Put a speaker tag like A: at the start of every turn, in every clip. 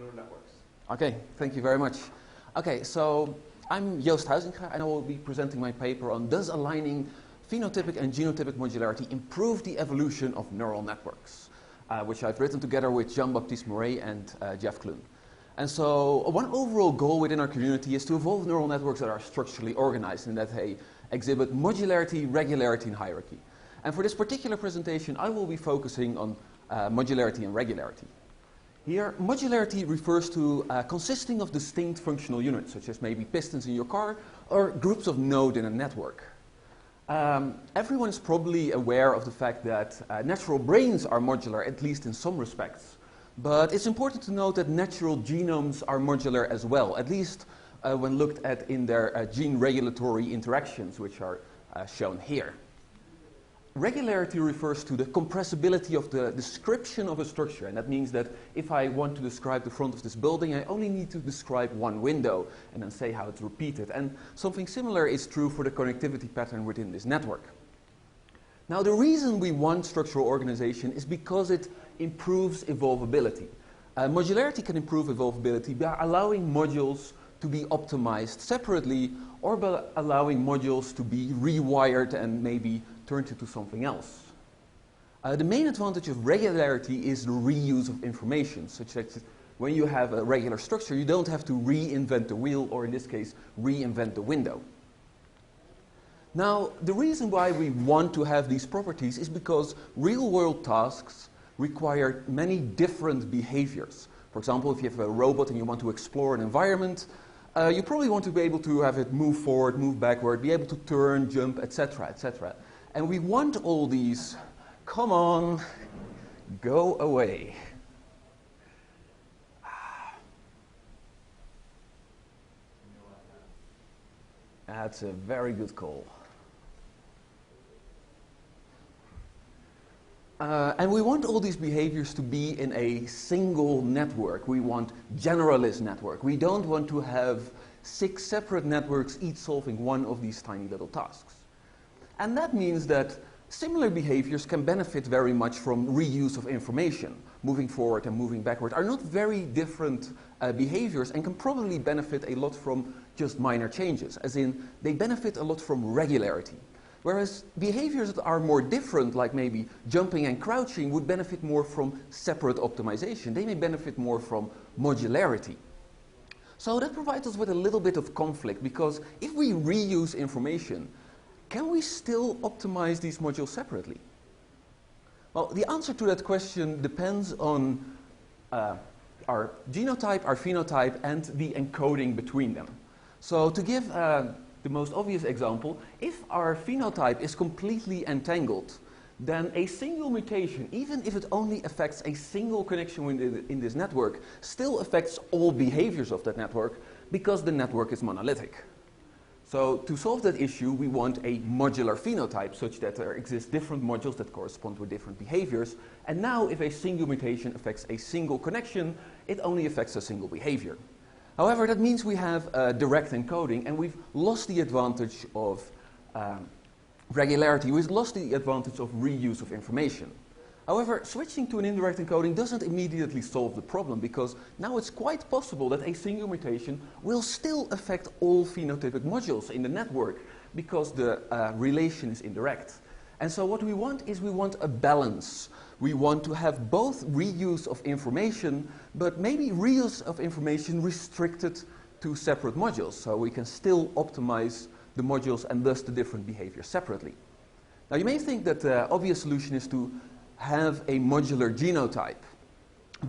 A: neural networks.
B: Okay, thank you very much. Okay, so I'm Joost Huizinga, and I will be presenting my paper on does aligning phenotypic and genotypic modularity improve the evolution of neural networks, which I've written together with Jean-Baptiste Mouret and Jeff Clune. And so one overall goal within our community is to evolve neural networks that are structurally organized and that they exhibit modularity, regularity, and hierarchy. And for this particular presentation, I will be focusing on modularity and regularity. Here, modularity refers to consisting of distinct functional units, such as maybe pistons in your car or groups of nodes in a network. Everyone is probably aware of the fact that natural brains are modular, at least in some respects. But it's important to note that natural genomes are modular as well, at least when looked at in their gene regulatory interactions, which are shown here. Regularity refers to the compressibility of the description of a structure, and that means that if I want to describe the front of this building, I only need to describe one window and then say how it's repeated. And something similar is true for the connectivity pattern within this network. Now, the reason we want structural organization is because it improves evolvability. Modularity can improve evolvability by allowing modules to be optimized separately or by allowing modules to be rewired and maybe turned into something else. The main advantage of regularity is the reuse of information, such that when you have a regular structure, you don't have to reinvent the wheel, or in this case, reinvent the window. Now, the reason why we want to have these properties is because real-world tasks require many different behaviors. For example, if you have a robot and you want to explore an environment, you probably want to be able to have it move forward, move backward, be able to turn, jump, etc., etc. And we want all these, come on, go away. That's a very good call. And we want all these behaviors to be in a single network. We want generalist network. We don't want to have 6 separate networks, each solving one of these tiny little tasks. And that means that similar behaviors can benefit very much from reuse of information. Moving forward and moving backward are not very different behaviors and can probably benefit a lot from just minor changes, as in they benefit a lot from regularity. Whereas behaviors that are more different, like maybe jumping and crouching, would benefit more from separate optimization. They may benefit more from modularity. So that provides us with a little bit of conflict, because if we reuse information, can we still optimize these modules separately? Well, the answer to that question depends on our genotype, our phenotype, and the encoding between them. So to give the most obvious example, if our phenotype is completely entangled, then a single mutation, even if it only affects a single connection in this network, still affects all behaviors of that network because the network is monolithic. So to solve that issue, we want a modular phenotype such that there exist different modules that correspond with different behaviors. And now if a single mutation affects a single connection, it only affects a single behavior. However, that means we have direct encoding, and we've lost the advantage of regularity. We've lost the advantage of reuse of information. However, switching to an indirect encoding doesn't immediately solve the problem, because now it's quite possible that a single mutation will still affect all phenotypic modules in the network because the relation is indirect. And so what we want is we want a balance. We want to have both reuse of information, but maybe reuse of information restricted to separate modules, so we can still optimize the modules and thus the different behaviors separately. Now you may think that the obvious solution is to have a modular genotype,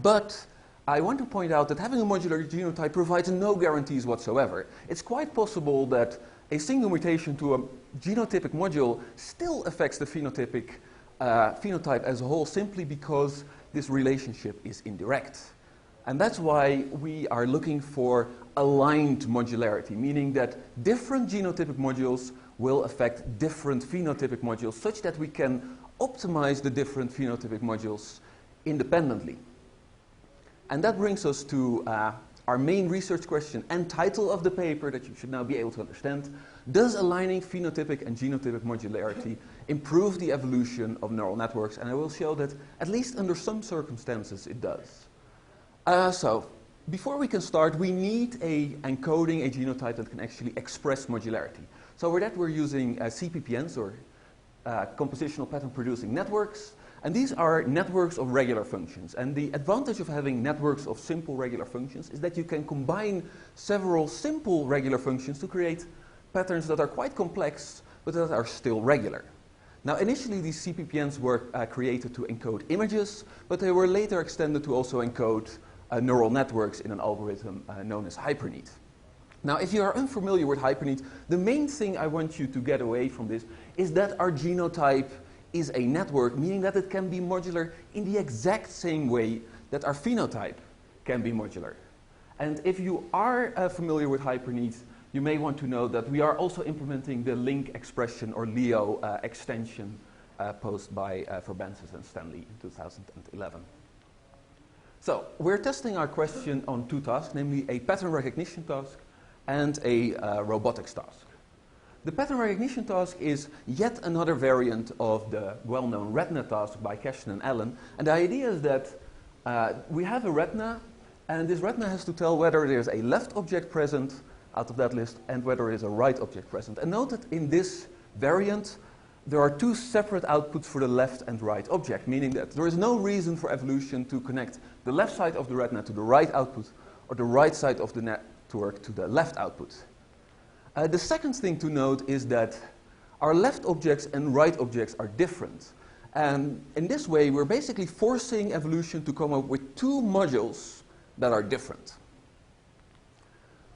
B: but I want to point out that having a modular genotype provides no guarantees whatsoever. It's quite possible that a single mutation to a genotypic module still affects the phenotype as a whole, simply because this relationship is indirect. And that's why we are looking for aligned modularity, meaning that different genotypic modules will affect different phenotypic modules, such that we can optimize the different phenotypic modules independently. And that brings us to our main research question and title of the paper that you should now be able to understand. Does aligning phenotypic and genotypic modularity improve the evolution of neural networks? And I will show that, at least under some circumstances, it does. So before we can start, we need encoding a genotype that can actually express modularity. So for that, we're using CPPNs, or compositional pattern producing networks. And these are networks of regular functions. And the advantage of having networks of simple regular functions is that you can combine several simple regular functions to create patterns that are quite complex, but that are still regular. Now, initially, these CPPNs were created to encode images, but they were later extended to also encode neural networks in an algorithm known as HyperNet. Now, if you are unfamiliar with HyperNet, the main thing I want you to get away from this is that our genotype is a network, meaning that it can be modular in the exact same way that our phenotype can be modular. And if you are familiar with HyperNet, you may want to know that we are also implementing the link expression, or LEO extension, posed by Verbensis and Stanley in 2011. So we're testing our question on two tasks, namely a pattern recognition task and a robotics task. The pattern recognition task is yet another variant of the well-known retina task by Cashin and Allen. And the idea is that we have a retina, and this retina has to tell whether there's a left object present out of that list and whether there is a right object present. And note that in this variant, there are two separate outputs for the left and right object, meaning that there is no reason for evolution to connect the left side of the retina to the right output or the right side of the network to the left output. The second thing to note is that our left objects and right objects are different. And in this way, we're basically forcing evolution to come up with two modules that are different.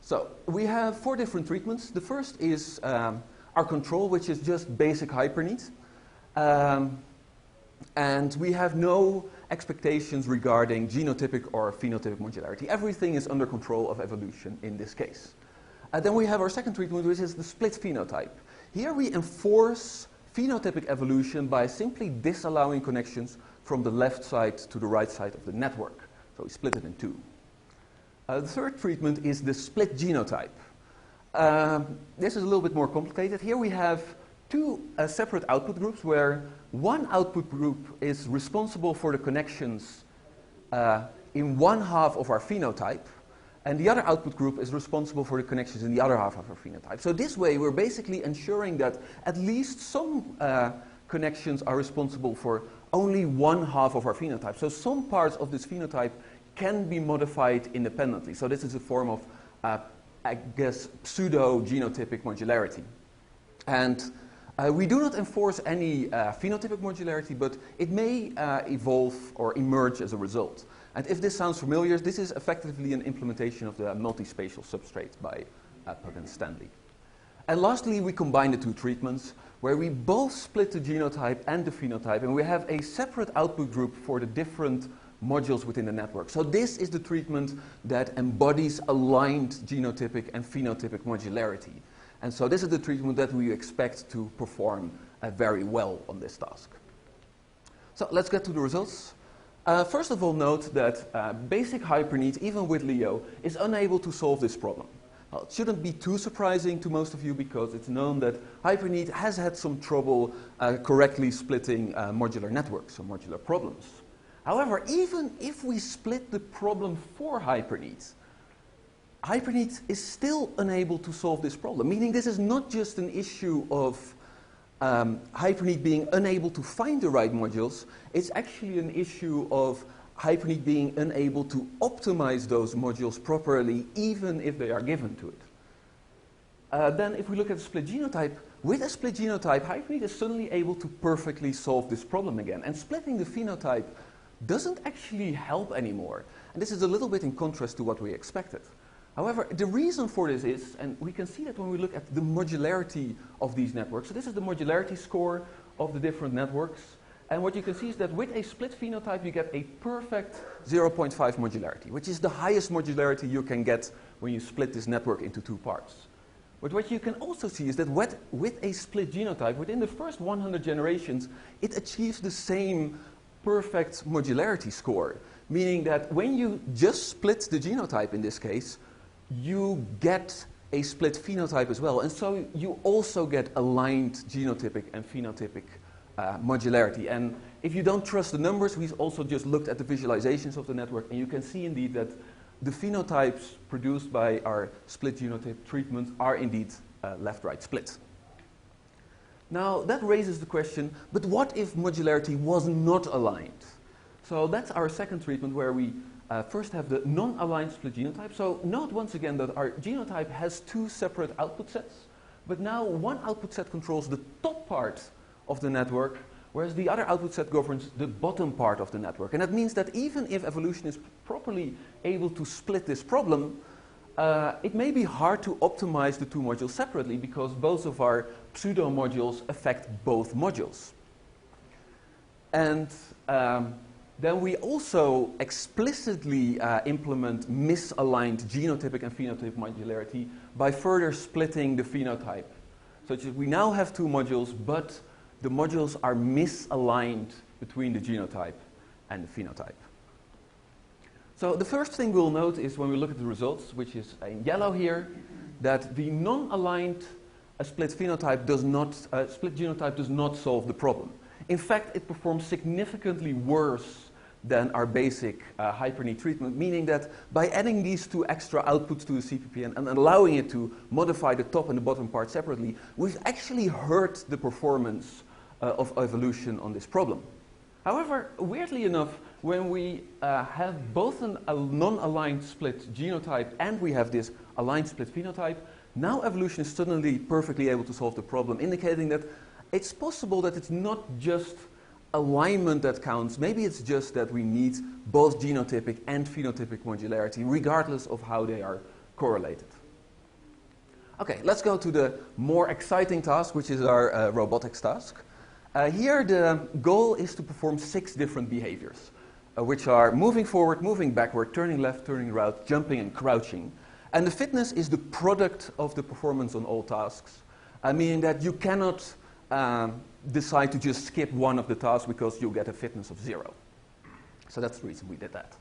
B: So we have 4 different treatments. The first is our control, which is just basic HyperNet. And we have no expectations regarding genotypic or phenotypic modularity. Everything is under control of evolution in this case. Then we have our second treatment, which is the split phenotype. Here we enforce phenotypic evolution by simply disallowing connections from the left side to the right side of the network. So we split it in 2. The third treatment is the split genotype. This is a little bit more complicated. Here we have 2 separate output groups, where one output group is responsible for the connections in one half of our phenotype, and the other output group is responsible for the connections in the other half of our phenotype. So this way, we're basically ensuring that at least some connections are responsible for only one half of our phenotype. So some parts of this phenotype can be modified independently. So this is a form of, I guess, pseudo-genotypic modularity. And we do not enforce any phenotypic modularity, but it may evolve or emerge as a result. And if this sounds familiar, this is effectively an implementation of the multispatial substrate by Puck and Stanley. And lastly, we combine the 2 treatments, where we both split the genotype and the phenotype, and we have a separate output group for the different modules within the network. So this is the treatment that embodies aligned genotypic and phenotypic modularity. And so this is the treatment that we expect to perform very well on this task. So let's get to the results. First of all, note that basic HyperNet, even with LEO, is unable to solve this problem. Well, it shouldn't be too surprising to most of you, because it's known that HyperNet has had some trouble correctly splitting modular networks or modular problems. However, even if we split the problem for HyperNet, HyperNet is still unable to solve this problem, meaning this is not just an issue of HyperNet being unable to find the right modules. It's actually an issue of HyperNet being unable to optimize those modules properly, even if they are given to it. Then if we look at the split genotype, with a split genotype, HyperNet is suddenly able to perfectly solve this problem again. And splitting the phenotype doesn't actually help anymore. And this is a little bit in contrast to what we expected. However, the reason for this is, and we can see that when we look at the modularity of these networks. So this is the modularity score of the different networks. And what you can see is that with a split phenotype, you get a perfect 0.5 modularity, which is the highest modularity you can get when you split this network into 2 parts. But what you can also see is that with a split genotype, within the first 100 generations, it achieves the same perfect modularity score, meaning that when you just split the genotype in this case, you get a split phenotype as well. And so you also get aligned genotypic and phenotypic modularity. And if you don't trust the numbers, we've also just looked at the visualizations of the network, and you can see indeed that the phenotypes produced by our split genotype treatment are indeed left-right split. Now, that raises the question, but what if modularity was not aligned? So that's our second treatment, where we first have the non-aligned split genotype. So note once again that our genotype has two separate output sets, but now one output set controls the top part of the network, whereas the other output set governs the bottom part of the network. And that means that even if evolution is properly able to split this problem, it may be hard to optimize the two modules separately, because both of our pseudo-modules affect both modules. And then we also explicitly implement misaligned genotypic and phenotypic modularity by further splitting the phenotype. Such that we now have two modules, but the modules are misaligned between the genotype and the phenotype. So the first thing we'll note is when we look at the results, which is in yellow here, that the non-aligned split genotype does not solve the problem. In fact, it performs significantly worse than our basic hyper-knee treatment, meaning that by adding these two extra outputs to the CPP and allowing it to modify the top and the bottom part separately, we've actually hurt the performance of evolution on this problem. However, weirdly enough, when we have both a non-aligned split genotype and we have this aligned split phenotype, now evolution is suddenly perfectly able to solve the problem, indicating that it's possible that it's not just alignment that counts. Maybe it's just that we need both genotypic and phenotypic modularity, regardless of how they are correlated. Okay, let's go to the more exciting task, which is our robotics task. Here the goal is to perform 6 different behaviors, which are moving forward, moving backward, turning left, turning right, jumping and crouching. And the fitness is the product of the performance on all tasks, meaning that you cannot decide to just skip one of the tasks because you'll get a fitness of 0. So that's the reason we did that.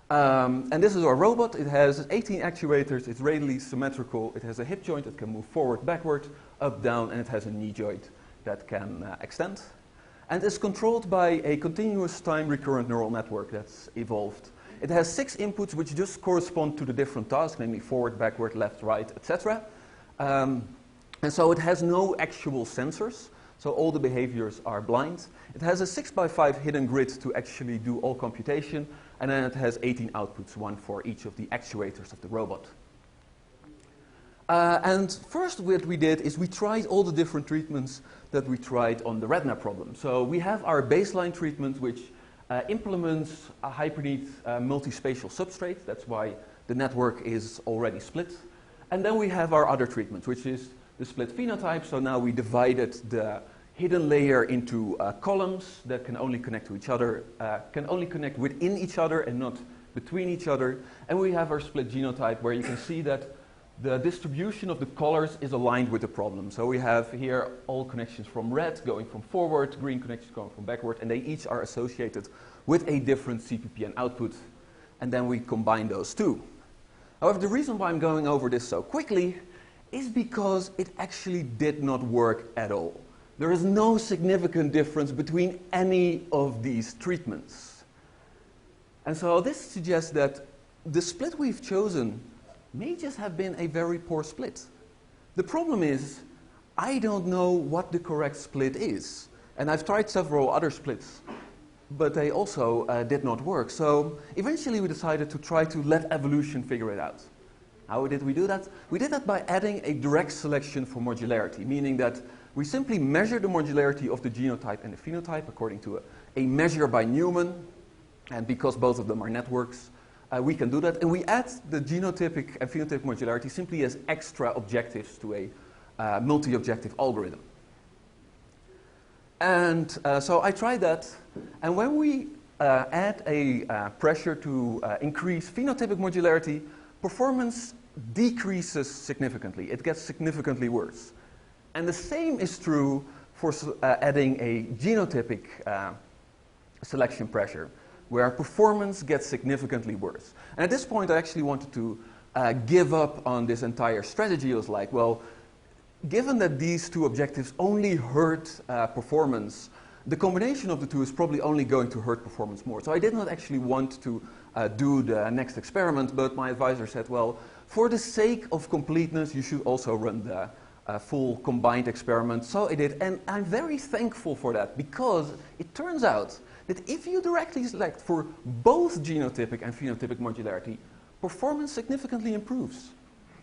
B: And this is our robot. It has 18 actuators. It's radially symmetrical. It has a hip joint that can move forward, backward, up, down, and it has a knee joint that can extend. And it's controlled by a continuous time recurrent neural network that's evolved. It has 6 inputs which just correspond to the different tasks, namely forward, backward, left, right, etc. And so it has no actual sensors, so all the behaviors are blind. It has a 6x5 hidden grid to actually do all computation, and then it has 18 outputs, one for each of the actuators of the robot. And first what we did is we tried all the different treatments that we tried on the retina problem. So we have our baseline treatment, which implements a hyper-knee multispatial substrate. That's why the network is already split. And then we have our other treatment, which is the split phenotype. So now we divided the hidden layer into columns that can only connect to each other, can only connect within each other and not between each other. And we have our split genotype, where you can see that the distribution of the colors is aligned with the problem. So we have here all connections from red going from forward, green connections going from backward, and they each are associated with a different CPPN output. And then we combine those two. However, the reason why I'm going over this so quickly is because it actually did not work at all. There is no significant difference between any of these treatments. And so this suggests that the split we've chosen may just have been a very poor split. The problem is, I don't know what the correct split is. And I've tried several other splits, but they also did not work. So eventually we decided to try to let evolution figure it out. How did we do that? We did that by adding a direct selection for modularity, meaning that we simply measure the modularity of the genotype and the phenotype according to a measure by Newman. And because both of them are networks, we can do that. And we add the genotypic and phenotypic modularity simply as extra objectives to a multi-objective algorithm. And so I tried that. And when we add a pressure to increase phenotypic modularity, performance decreases significantly. It gets significantly worse. And the same is true for adding a genotypic selection pressure, where performance gets significantly worse. And at this point, I actually wanted to give up on this entire strategy. I was like, well, given that these two objectives only hurt performance, the combination of the two is probably only going to hurt performance more. So I did not actually want to do the next experiment, but my advisor said, well, for the sake of completeness, you should also run the full combined experiment. So I did, and I'm very thankful for that, because it turns out that if you directly select for both genotypic and phenotypic modularity, performance significantly improves.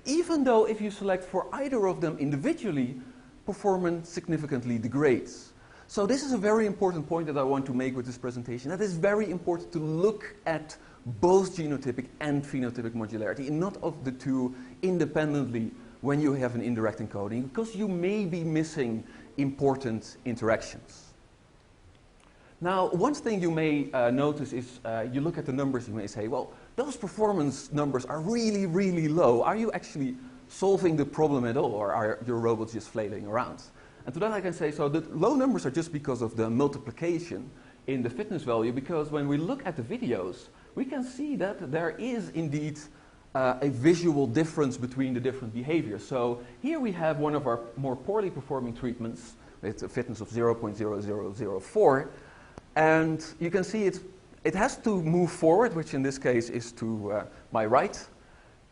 B: Even though if you select for either of them individually, performance significantly degrades. So this is a very important point that I want to make with this presentation. That is very important to look at both genotypic and phenotypic modularity, and not of the two independently when you have an indirect encoding, because you may be missing important interactions. Now, one thing you may notice is you look at the numbers, you may say, well, those performance numbers are really, really low. Are you actually solving the problem at all, or are your robots just flailing around? And to that I can say, so the low numbers are just because of the multiplication in the fitness value, because when we look at the videos, we can see that there is indeed a visual difference between the different behaviors. So here we have one of our more poorly performing treatments with a fitness of 0.0004. And you can see it has to move forward, which in this case is to my right.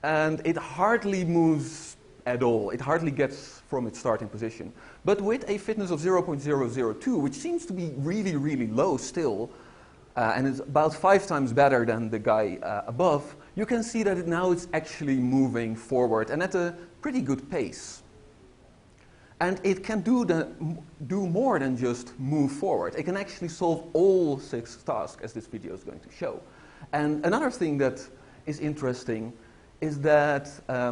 B: And it hardly moves at all. It hardly gets from its starting position. But with a fitness of 0.002, which seems to be really, really low still, and it's about 5 times better than the guy above, you can see that now it's actually moving forward, and at a pretty good pace. And it can do more than just move forward. It can actually solve all 6 tasks, as this video is going to show. And another thing that is interesting is that,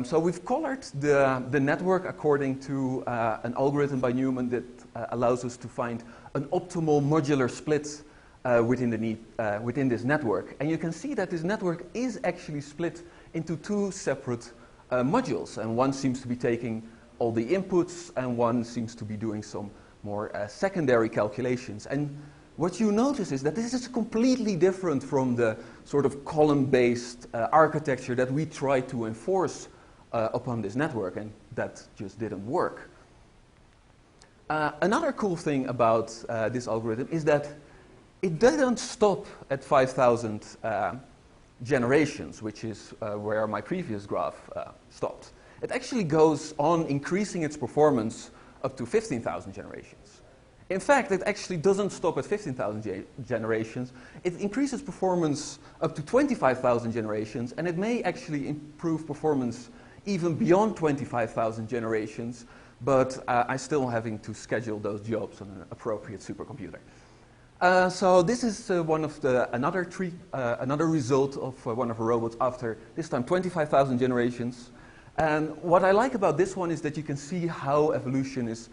B: so we've colored the network according to an algorithm by Newman that allows us to find an optimal modular split within this network. And you can see that this network is actually split into 2 separate modules. And one seems to be taking all the inputs, and one seems to be doing some more secondary calculations. And what you notice is that this is completely different from the sort of column-based architecture that we tried to enforce upon this network, and that just didn't work. Another cool thing about this algorithm is that it didn't stop at 5,000 generations, which is where my previous graph stopped. It actually goes on increasing its performance up to 15,000 generations. In fact, it actually doesn't stop at 15,000 generations. It increases performance up to 25,000 generations, and it may actually improve performance even beyond 25,000 generations, but I'm still having to schedule those jobs on an appropriate supercomputer. So this is another result of one of our robots after, this time, 25,000 generations. And what I like about this one is that you can see how evolution is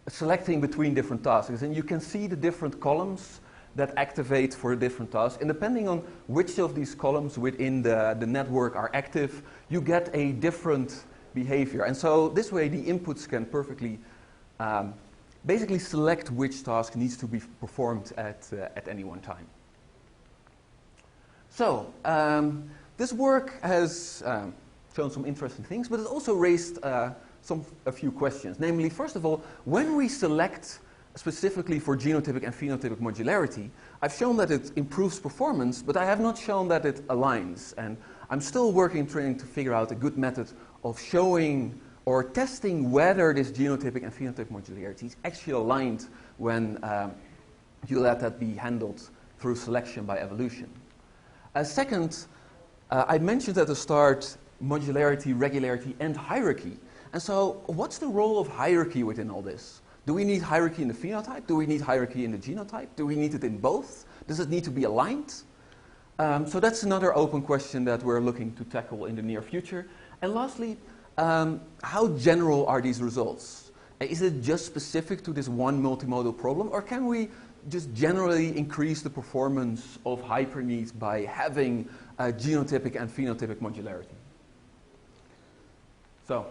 B: selecting between different tasks. And you can see the different columns that activate for different tasks. And depending on which of these columns within the network are active, you get a different behavior. And so this way the inputs can perfectly basically select which task needs to be performed at any one time. So this work has shown some interesting things, but it also raised a few questions. Namely, first of all, when we select specifically for genotypic and phenotypic modularity, I've shown that it improves performance, but I have not shown that it aligns. And I'm still trying to figure out a good method of showing or testing whether this genotypic and phenotypic modularity is actually aligned when you let that be handled through selection by evolution. Second, I mentioned at the start modularity, regularity, and hierarchy. And so what's the role of hierarchy within all this? Do we need hierarchy in the phenotype? Do we need hierarchy in the genotype? Do we need it in both? Does it need to be aligned? So that's another open question that we're looking to tackle in the near future. And lastly, how general are these results? Is it just specific to this one multimodal problem, or can we just generally increase the performance of hyperneeds by having genotypic and phenotypic modularity? So,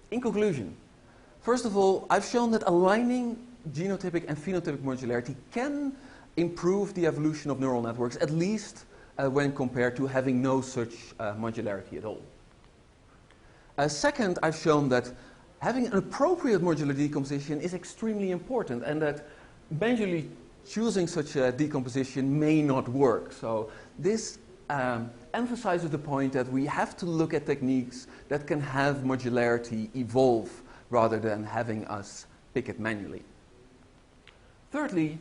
B: in conclusion, first of all, I've shown that aligning genotypic and phenotypic modularity can improve the evolution of neural networks, at least when compared to having no such modularity at all. Second, I've shown that having an appropriate modular decomposition is extremely important, and that manually choosing such a decomposition may not work. So this emphasizes the point that we have to look at techniques that can have modularity evolve rather than having us pick it manually. Thirdly,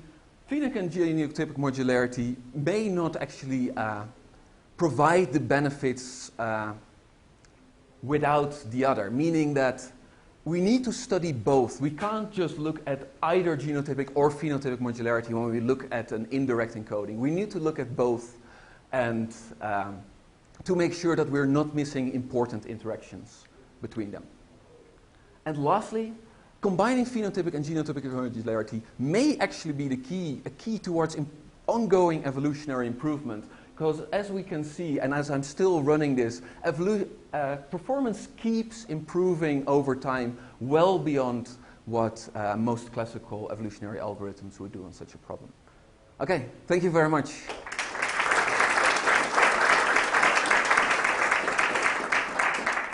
B: phenotypic and genotypic modularity may not actually provide the benefits without the other, meaning that we need to study both. We can't just look at either genotypic or phenotypic modularity when we look at an indirect encoding. We need to look at both and to make sure that we're not missing important interactions between them. And lastly, combining phenotypic and genotypic modularity may actually be a key towards ongoing evolutionary improvement. Because as we can see, and as I'm still running this, performance keeps improving over time well beyond what most classical evolutionary algorithms would do on such a problem. Okay, thank you very much.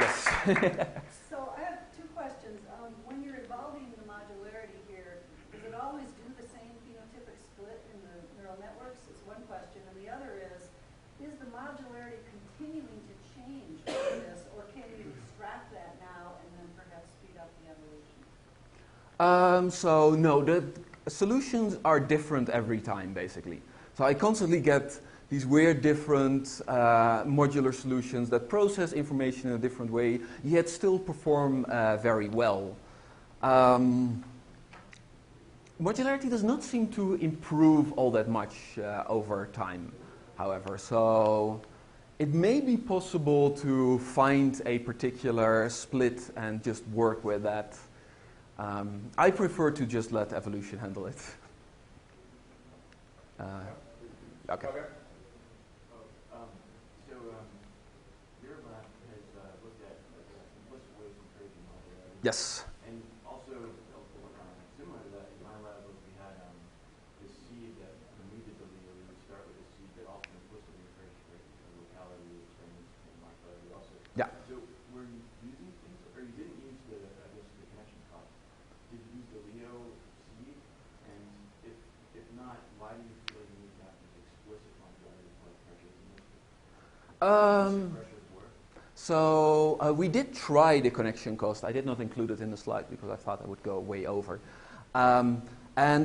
B: Yes.
A: So I have two questions. When you're evolving the modularity here, does it always do the same phenotypic split in the neural networks? Is one question. And the other is the modularity continuing to change over this, or can you extract that now and then perhaps speed up the evolution?
B: So no, the solutions are different every time, basically. So I constantly get these weird different modular solutions that process information in a different way, yet still perform very well. Modularity does not seem to improve all that much over time, however. So it may be possible to find a particular split and just work with that. I prefer to just let evolution handle it. Okay.
C: Your lab has looked at implicit ways of creating modularity.
B: Yes.
C: And also, similar to that, in my lab, we had this seed that when we did the Leo, we would start with a seed that also implicitly encouraged locality, experiments, and modularity also.
B: Yeah.
C: So were you using things, or you didn't use the connection cost? Did you use the Leo seed? And if not, why do you feel like you need to have these explicit modularity point pressures in this?
B: So we did try the connection cost. I did not include it in the slide because I thought I would go way over. And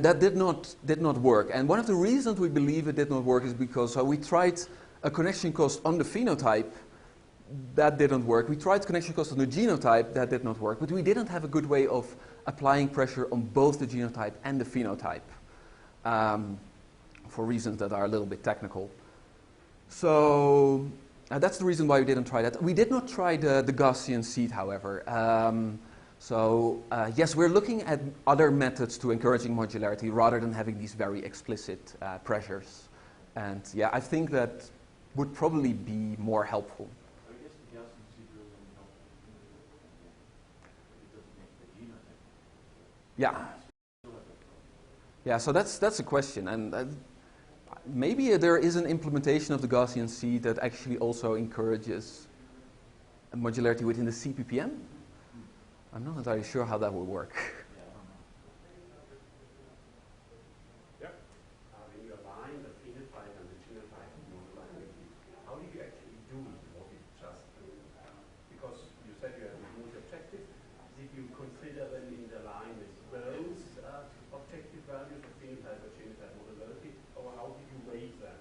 B: that did not work. And one of the reasons we believe it did not work is because we tried a connection cost on the phenotype. That didn't work. We tried connection cost on the genotype. That did not work. But we didn't have a good way of applying pressure on both the genotype and the phenotype for reasons that are a little bit technical. So that's the reason why we didn't try that. We did not try the Gaussian seed, however. Yes, we're looking at other methods to encouraging modularity rather than having these very explicit pressures. And yeah, I think that would probably be more helpful.
C: I guess the Gaussian seed really doesn't help. It doesn't make the genotype.
B: Yeah. Yeah, so that's a question. And maybe there is an implementation of the Gaussian seed that actually also encourages modularity within the CPPM. I'm not entirely sure how that would work.
D: Yeah. When you align the phenotype and the genotype modularity, how do you actually do what you just do? Because you said you have remote objectives. Did you consider them in the line with those objective values of phenotype or genotype modularity, or how did you weight them?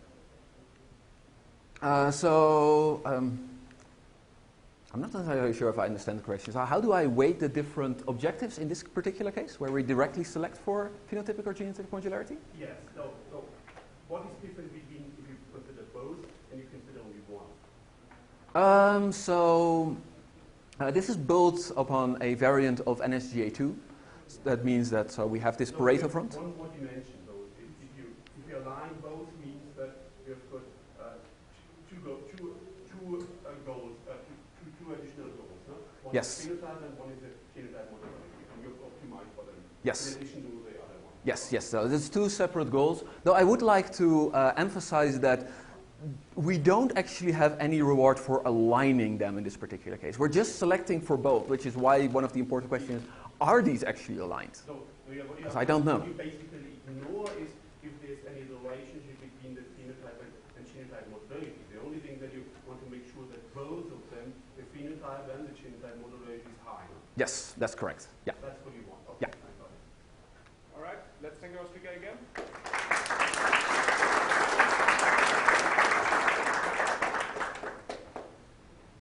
B: I'm not entirely sure if I understand the question. So how do I weight the different objectives in this particular case, where we directly select for phenotypic or genotypic modularity?
D: Yes. So what is different between if you consider both and you consider only one?
B: This is built upon a variant of NSGA-II. That means that we have this Pareto front.
D: One dimension. So if you align both, means that you have got two additional goals. No? One
B: Yes.
D: is phenotype and one is the genotype modularity, and you optimize for them.
B: Yes.
D: In addition to the other one.
B: Yes. So there's two separate goals. Though I would like to emphasize that we don't actually have any reward for aligning them in this particular case. We're just selecting for both, which is why one of the important questions is, are these actually aligned?
D: So
B: I don't know.
D: What you basically ignore is if then the phenotype and the genotype modularity is high. No?
B: Yes, that's correct. Yeah.
D: That's what you want. Okay,
B: Yeah.
D: I got it.
E: All right, let's thank our speaker again.